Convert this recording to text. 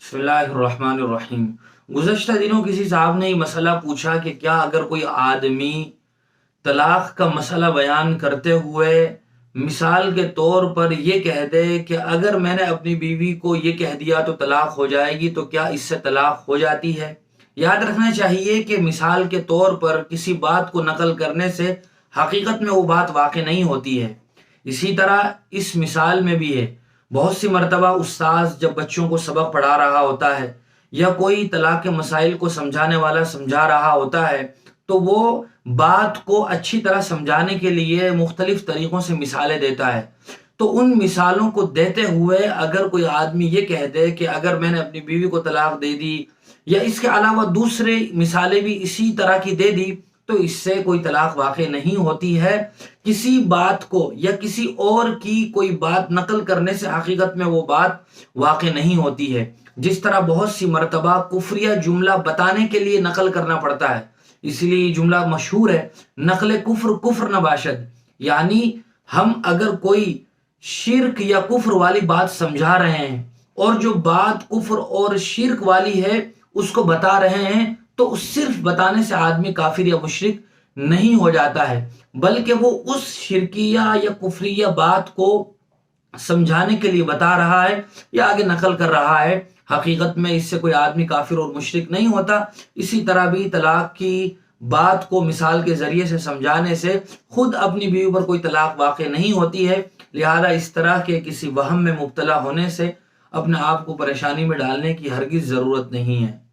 بسم اللہ الرحمن الرحیم۔ گزشتہ دنوں کسی صاحب نے یہ مسئلہ پوچھا کہ کیا اگر کوئی آدمی طلاق کا مسئلہ بیان کرتے ہوئے مثال کے طور پر یہ کہہ دے کہ اگر میں نے اپنی بیوی کو یہ کہہ دیا تو طلاق ہو جائے گی، تو کیا اس سے طلاق ہو جاتی ہے؟ یاد رکھنا چاہیے کہ مثال کے طور پر کسی بات کو نقل کرنے سے حقیقت میں وہ بات واقع نہیں ہوتی ہے۔ اسی طرح اس مثال میں بھی ہے، بہت سی مرتبہ استاذ جب بچوں کو سبق پڑھا رہا ہوتا ہے یا کوئی طلاق کے مسائل کو سمجھانے والا سمجھا رہا ہوتا ہے تو وہ بات کو اچھی طرح سمجھانے کے لیے مختلف طریقوں سے مثالیں دیتا ہے۔ تو ان مثالوں کو دیتے ہوئے اگر کوئی آدمی یہ کہہ دے کہ اگر میں نے اپنی بیوی کو طلاق دے دی یا اس کے علاوہ دوسرے مثالیں بھی اسی طرح کی دے دی، تو اس سے کوئی طلاق واقع نہیں ہوتی ہے۔ کسی بات کو یا کسی اور کی کوئی بات نقل کرنے سے حقیقت میں وہ بات واقع نہیں ہوتی ہے۔ جس طرح بہت سی مرتبہ کفریہ جملہ بتانے کے لیے نقل کرنا پڑتا ہے، اس لیے یہ جملہ مشہور ہے، نقل کفر کفر نہ باشد، یعنی ہم اگر کوئی شرک یا کفر والی بات سمجھا رہے ہیں اور جو بات کفر اور شرک والی ہے اس کو بتا رہے ہیں، تو صرف بتانے سے آدمی کافر یا مشرک نہیں ہو جاتا ہے، بلکہ وہ اس شرکیہ یا کفریہ بات کو سمجھانے کے لیے بتا رہا ہے یا آگے نقل کر رہا ہے، حقیقت میں اس سے کوئی آدمی کافر اور مشرک نہیں ہوتا۔ اسی طرح بھی طلاق کی بات کو مثال کے ذریعے سے سمجھانے سے خود اپنی بیوی پر کوئی طلاق واقع نہیں ہوتی ہے، لہذا اس طرح کے کسی وہم میں مبتلا ہونے سے اپنے آپ کو پریشانی میں ڈالنے کی ہرگز ضرورت نہیں ہے۔